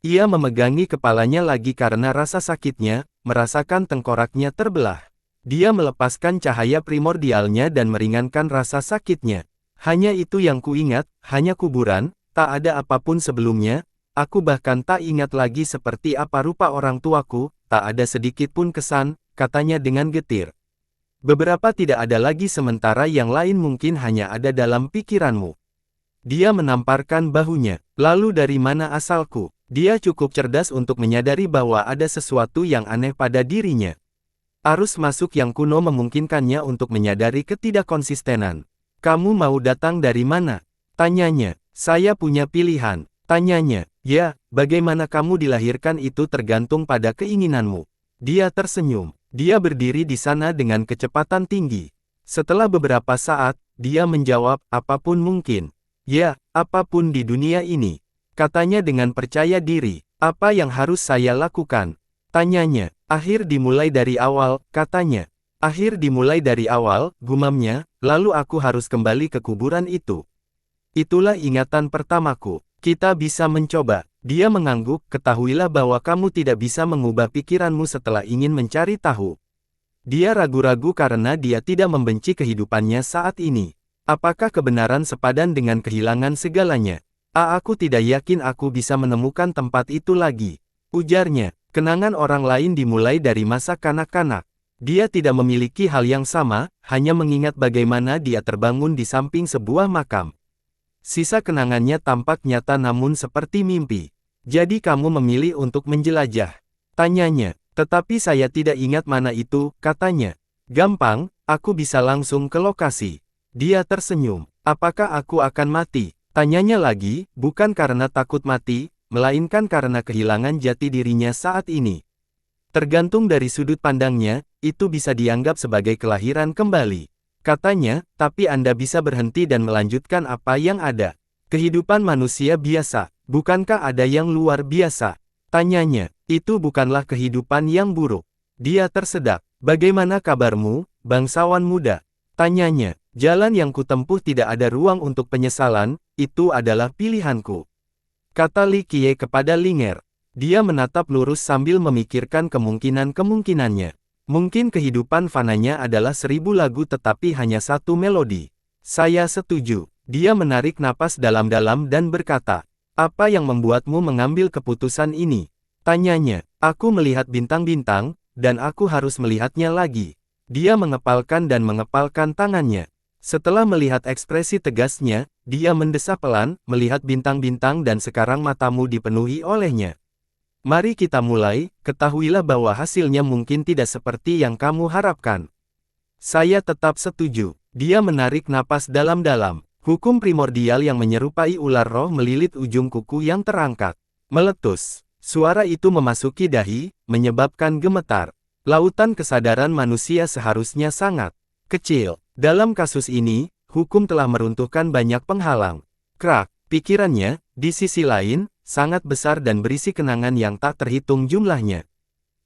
Ia memegangi kepalanya lagi karena rasa sakitnya, merasakan tengkoraknya terbelah. Dia melepaskan cahaya primordialnya dan meringankan rasa sakitnya. Hanya itu yang kuingat, hanya kuburan, tak ada apapun sebelumnya, aku bahkan tak ingat lagi seperti apa rupa orang tuaku, tak ada sedikit pun kesan, katanya dengan getir. Beberapa tidak ada lagi sementara yang lain mungkin hanya ada dalam pikiranmu. Dia menamparkan bahunya. Lalu dari mana asalku? Dia cukup cerdas untuk menyadari bahwa ada sesuatu yang aneh pada dirinya. Arus masuk yang kuno memungkinkannya untuk menyadari ketidakkonsistenan. Kamu mau datang dari mana? Tanyanya. Saya punya pilihan. Tanyanya. Ya, bagaimana kamu dilahirkan itu tergantung pada keinginanmu. Dia tersenyum. Dia berdiri di sana dengan kecepatan tinggi. Setelah beberapa saat, dia menjawab, apapun mungkin. Ya, apapun di dunia ini. Katanya dengan percaya diri. Apa yang harus saya lakukan? Tanyanya. Akhir dimulai dari awal, katanya. Akhir dimulai dari awal, gumamnya, lalu aku harus kembali ke kuburan itu. Itulah ingatan pertamaku. Kita bisa mencoba. Dia mengangguk, ketahuilah bahwa kamu tidak bisa mengubah pikiranmu setelah ingin mencari tahu. Dia ragu-ragu karena dia tidak membenci kehidupannya saat ini. Apakah kebenaran sepadan dengan kehilangan segalanya? Aku tidak yakin aku bisa menemukan tempat itu lagi. Ujarnya, kenangan orang lain dimulai dari masa kanak-kanak. Dia tidak memiliki hal yang sama, hanya mengingat bagaimana dia terbangun di samping sebuah makam. Sisa kenangannya tampak nyata namun seperti mimpi. Jadi kamu memilih untuk menjelajah? Tanyanya, tetapi saya tidak ingat mana itu, katanya. Gampang, aku bisa langsung ke lokasi. Dia tersenyum. Apakah aku akan mati? Tanyanya lagi, bukan karena takut mati, melainkan karena kehilangan jati dirinya saat ini. Tergantung dari sudut pandangnya, itu bisa dianggap sebagai kelahiran kembali. Katanya, tapi Anda bisa berhenti dan melanjutkan apa yang ada. Kehidupan manusia biasa, bukankah ada yang luar biasa? Tanyanya, itu bukanlah kehidupan yang buruk. Dia tersedak. Bagaimana kabarmu, bangsawan muda? Tanyanya, jalan yang kutempuh tidak ada ruang untuk penyesalan, itu adalah pilihanku. Kata Li Qiye kepada Linger. Dia menatap lurus sambil memikirkan kemungkinan-kemungkinannya. Mungkin kehidupan fananya adalah 1000 lagu tetapi hanya satu melodi. Saya setuju. Dia menarik napas dalam-dalam dan berkata, "Apa yang membuatmu mengambil keputusan ini?" Tanyanya, "Aku melihat bintang-bintang, dan aku harus melihatnya lagi." Dia mengepalkan dan mengepalkan tangannya. Setelah melihat ekspresi tegasnya, dia mendesah pelan, "Melihat bintang-bintang dan sekarang matamu dipenuhi olehnya. Mari kita mulai, ketahuilah bahwa hasilnya mungkin tidak seperti yang kamu harapkan." "Saya tetap setuju." Dia menarik napas dalam-dalam. Hukum primordial yang menyerupai ular roh melilit ujung kuku yang terangkat. Meletus. Suara itu memasuki dahi, menyebabkan gemetar. Lautan kesadaran manusia seharusnya sangat kecil. Dalam kasus ini, hukum telah meruntuhkan banyak penghalang. Krak, pikirannya, di sisi lain, sangat besar dan berisi kenangan yang tak terhitung jumlahnya.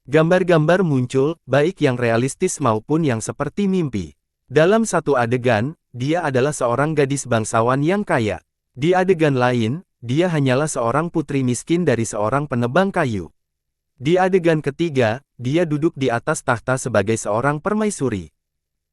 Gambar-gambar muncul, baik yang realistis maupun yang seperti mimpi. Dalam satu adegan, dia adalah seorang gadis bangsawan yang kaya. Di adegan lain, dia hanyalah seorang putri miskin dari seorang penebang kayu. Di adegan ketiga, dia duduk di atas tahta sebagai seorang permaisuri.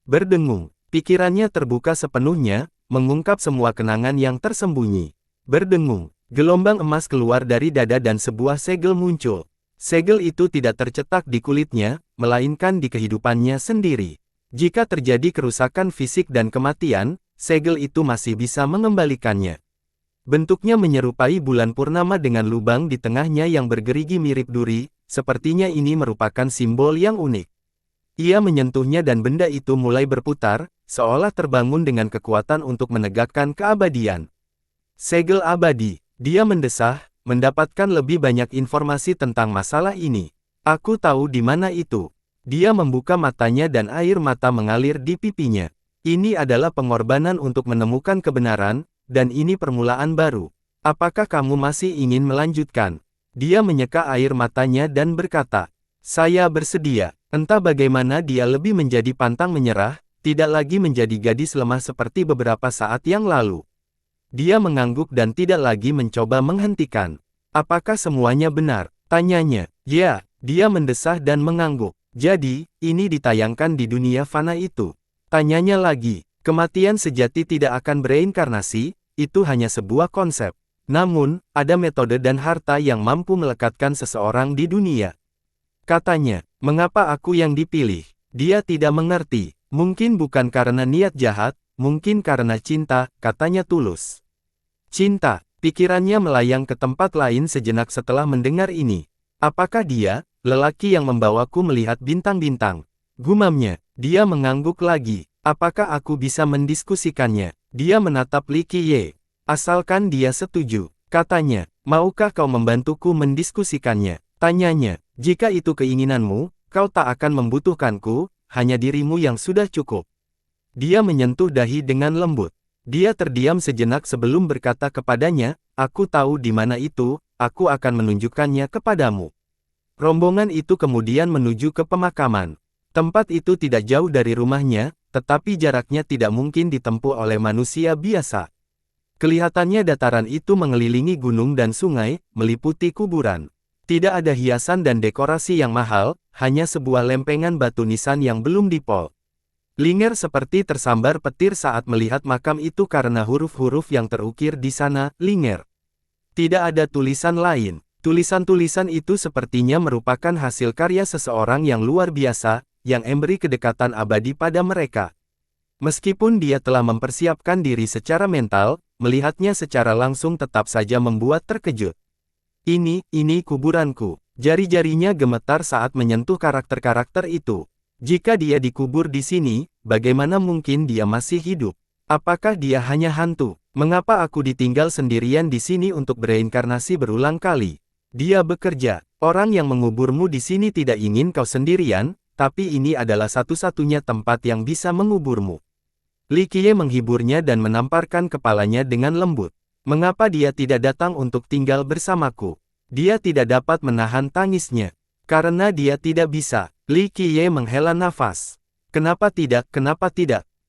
Berdengung, pikirannya terbuka sepenuhnya, mengungkap semua kenangan yang tersembunyi. Berdengung, gelombang emas keluar dari dada dan sebuah segel muncul. Segel itu tidak tercetak di kulitnya, melainkan di kehidupannya sendiri. Jika terjadi kerusakan fisik dan kematian, segel itu masih bisa mengembalikannya. Bentuknya menyerupai bulan purnama dengan lubang di tengahnya yang bergerigi mirip duri, sepertinya ini merupakan simbol yang unik. Ia menyentuhnya dan benda itu mulai berputar, seolah terbangun dengan kekuatan untuk menegakkan keabadian. Segel abadi, dia mendesah, mendapatkan lebih banyak informasi tentang masalah ini. "Aku tahu di mana itu." Dia membuka matanya dan air mata mengalir di pipinya. "Ini adalah pengorbanan untuk menemukan kebenaran, dan ini permulaan baru. Apakah kamu masih ingin melanjutkan?" Dia menyeka air matanya dan berkata, "Saya bersedia." Entah bagaimana dia lebih menjadi pantang menyerah, tidak lagi menjadi gadis lemah seperti beberapa saat yang lalu. Dia mengangguk dan tidak lagi mencoba menghentikan. "Apakah semuanya benar?" tanyanya. "Ya," dia mendesah dan mengangguk. "Jadi, ini ditayangkan di dunia fana itu?" tanyanya lagi. "Kematian sejati tidak akan bereinkarnasi, itu hanya sebuah konsep. Namun, ada metode dan harta yang mampu melekatkan seseorang di dunia." Katanya, "Mengapa aku yang dipilih?" Dia tidak mengerti. "Mungkin bukan karena niat jahat, mungkin karena cinta," katanya tulus. "Cinta." Pikirannya melayang ke tempat lain sejenak setelah mendengar ini. "Apakah dia, lelaki yang membawaku melihat bintang-bintang?" gumamnya. Dia mengangguk lagi. "Apakah aku bisa mendiskusikannya?" Dia menatap Li Qiye. "Asalkan dia setuju," katanya. "Maukah kau membantuku mendiskusikannya?" tanyanya. "Jika itu keinginanmu, kau tak akan membutuhkanku, hanya dirimu yang sudah cukup." Dia menyentuh dahi dengan lembut. Dia terdiam sejenak sebelum berkata kepadanya, "Aku tahu di mana itu, aku akan menunjukkannya kepadamu." Rombongan itu kemudian menuju ke pemakaman. Tempat itu tidak jauh dari rumahnya, tetapi jaraknya tidak mungkin ditempuh oleh manusia biasa. Kelihatannya dataran itu mengelilingi gunung dan sungai, meliputi kuburan. Tidak ada hiasan dan dekorasi yang mahal, hanya sebuah lempengan batu nisan yang belum dipol. Linger seperti tersambar petir saat melihat makam itu karena huruf-huruf yang terukir di sana, Linger. Tidak ada tulisan lain. Tulisan-tulisan itu sepertinya merupakan hasil karya seseorang yang luar biasa, yang memberi kedekatan abadi pada mereka. Meskipun dia telah mempersiapkan diri secara mental, melihatnya secara langsung tetap saja membuat terkejut. Ini kuburanku." Jari-jarinya gemetar saat menyentuh karakter-karakter itu. Jika dia dikubur di sini, bagaimana mungkin dia masih hidup? Apakah dia hanya hantu? Mengapa aku ditinggal sendirian di sini untuk bereinkarnasi berulang kali? Dia bekerja. Orang yang menguburmu di sini tidak ingin kau sendirian, tapi ini adalah satu-satunya tempat yang bisa menguburmu. Li Qiye menghiburnya dan menamparkan kepalanya dengan lembut. "Mengapa dia tidak datang untuk tinggal bersamaku?" Dia tidak dapat menahan tangisnya. "Karena dia tidak bisa." Li Qiye menghela nafas. Kenapa tidak?"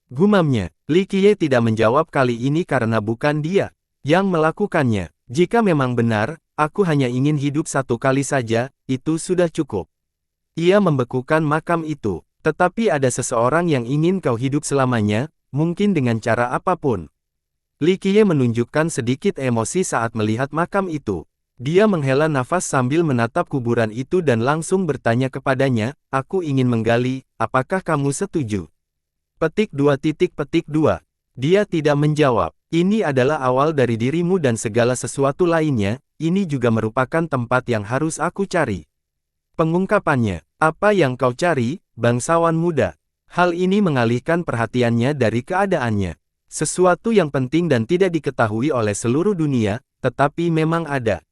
gumamnya. Li Qiye tidak menjawab kali ini karena bukan dia yang melakukannya. "Jika memang benar, aku hanya ingin hidup satu kali saja, itu sudah cukup." Ia membekukan makam itu. "Tetapi ada seseorang yang ingin kau hidup selamanya, mungkin dengan cara apapun." Li Qiye menunjukkan sedikit emosi saat melihat makam itu. Dia menghela nafas sambil menatap kuburan itu dan langsung bertanya kepadanya, aku ingin menggali, apakah kamu setuju? Petik 2. Dia tidak menjawab. Ini adalah awal dari dirimu dan segala sesuatu lainnya, ini juga merupakan tempat yang harus aku cari. Pengungkapannya, apa yang kau cari, bangsawan muda? Hal ini mengalihkan perhatiannya dari keadaannya. Sesuatu yang penting dan tidak diketahui oleh seluruh dunia, tetapi memang ada.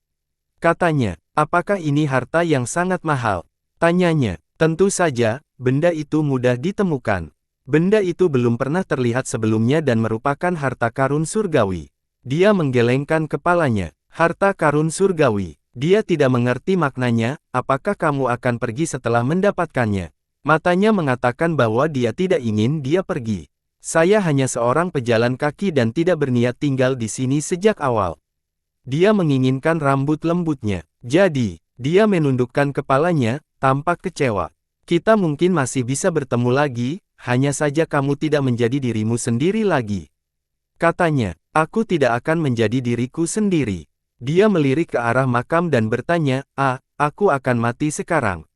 Katanya, apakah ini harta yang sangat mahal? Tanyanya, tentu saja, benda itu mudah ditemukan. Benda itu belum pernah terlihat sebelumnya dan merupakan harta karun surgawi. Dia menggelengkan kepalanya. Harta karun surgawi. Dia tidak mengerti maknanya, apakah kamu akan pergi setelah mendapatkannya? Matanya mengatakan bahwa dia tidak ingin dia pergi. Saya hanya seorang pejalan kaki dan tidak berniat tinggal di sini sejak awal. Dia menginginkan rambut lembutnya. Jadi, dia menundukkan kepalanya, tampak kecewa. Kita mungkin masih bisa bertemu lagi, hanya saja kamu tidak menjadi dirimu sendiri lagi. Katanya, aku tidak akan menjadi diriku sendiri. Dia melirik ke arah makam dan bertanya, aku akan mati sekarang.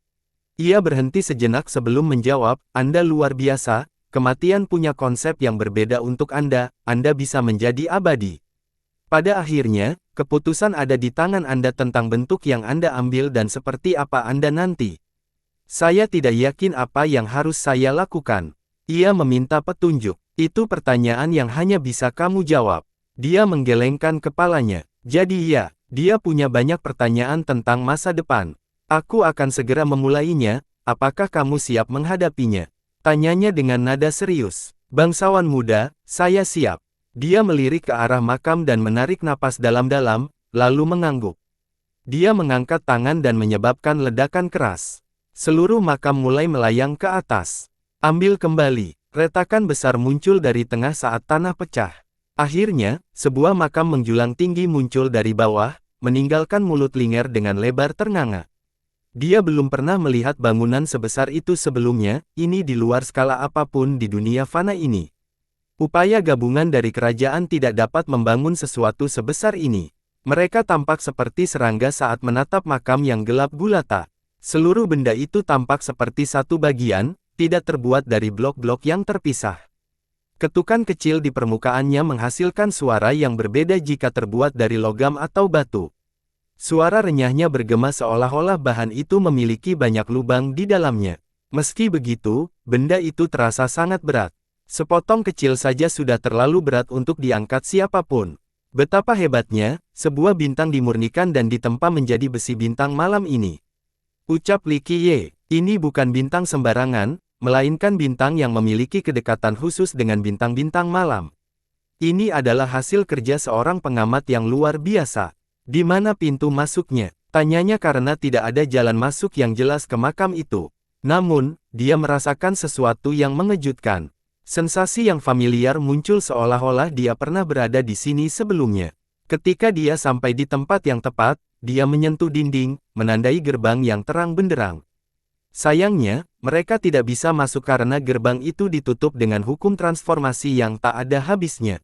Ia berhenti sejenak sebelum menjawab, Anda luar biasa, kematian punya konsep yang berbeda untuk Anda bisa menjadi abadi. Pada akhirnya, keputusan ada di tangan Anda tentang bentuk yang Anda ambil dan seperti apa Anda nanti. Saya tidak yakin apa yang harus saya lakukan. Ia meminta petunjuk. Itu pertanyaan yang hanya bisa kamu jawab. Dia menggelengkan kepalanya. Jadi ya, dia punya banyak pertanyaan tentang masa depan. Aku akan segera memulainya, apakah kamu siap menghadapinya? Tanyanya dengan nada serius. Bangsawan muda, saya siap. Dia melirik ke arah makam dan menarik napas dalam-dalam, lalu mengangguk. Dia mengangkat tangan dan menyebabkan ledakan keras. Seluruh makam mulai melayang ke atas. Ambil kembali. Retakan besar muncul dari tengah saat tanah pecah. Akhirnya, sebuah makam menjulang tinggi muncul dari bawah, meninggalkan mulut Linger dengan lebar ternganga. Dia belum pernah melihat bangunan sebesar itu sebelumnya, ini di luar skala apapun di dunia fana ini. Upaya gabungan dari kerajaan tidak dapat membangun sesuatu sebesar ini. Mereka tampak seperti serangga saat menatap makam yang gelap gulata. Seluruh benda itu tampak seperti satu bagian, tidak terbuat dari blok-blok yang terpisah. Ketukan kecil di permukaannya menghasilkan suara yang berbeda jika terbuat dari logam atau batu. Suara renyahnya bergema seolah-olah bahan itu memiliki banyak lubang di dalamnya. Meski begitu, benda itu terasa sangat berat. Sepotong kecil saja sudah terlalu berat untuk diangkat siapapun. Betapa hebatnya, sebuah bintang dimurnikan dan ditempa menjadi besi bintang malam ini. Ucap Li Qiye, ini bukan bintang sembarangan, melainkan bintang yang memiliki kedekatan khusus dengan bintang-bintang malam. Ini adalah hasil kerja seorang pengamat yang luar biasa. Di mana pintu masuknya? Tanyanya karena tidak ada jalan masuk yang jelas ke makam itu. Namun, dia merasakan sesuatu yang mengejutkan. Sensasi yang familiar muncul seolah-olah dia pernah berada di sini sebelumnya. Ketika dia sampai di tempat yang tepat, dia menyentuh dinding, menandai gerbang yang terang benderang. Sayangnya, mereka tidak bisa masuk karena gerbang itu ditutup dengan hukum transformasi yang tak ada habisnya.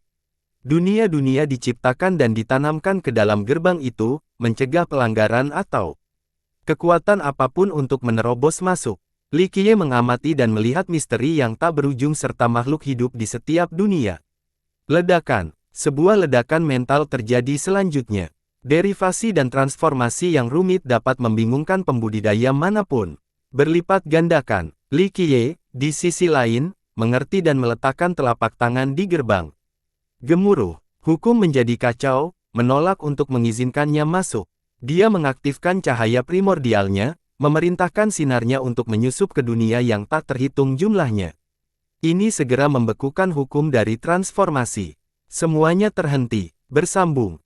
Dunia-dunia diciptakan dan ditanamkan ke dalam gerbang itu, mencegah pelanggaran atau kekuatan apapun untuk menerobos masuk. Li Qiye mengamati dan melihat misteri yang tak berujung serta makhluk hidup di setiap dunia. Ledakan. Sebuah ledakan mental terjadi selanjutnya. Derivasi dan transformasi yang rumit dapat membingungkan pembudidaya manapun. Berlipat gandakan. Li Qiye, di sisi lain, mengerti dan meletakkan telapak tangan di gerbang. Gemuruh. Hukum menjadi kacau, menolak untuk mengizinkannya masuk. Dia mengaktifkan cahaya primordialnya, memerintahkan sinarnya untuk menyusup ke dunia yang tak terhitung jumlahnya. Ini segera membekukan hukum dari transformasi. Semuanya terhenti, bersambung.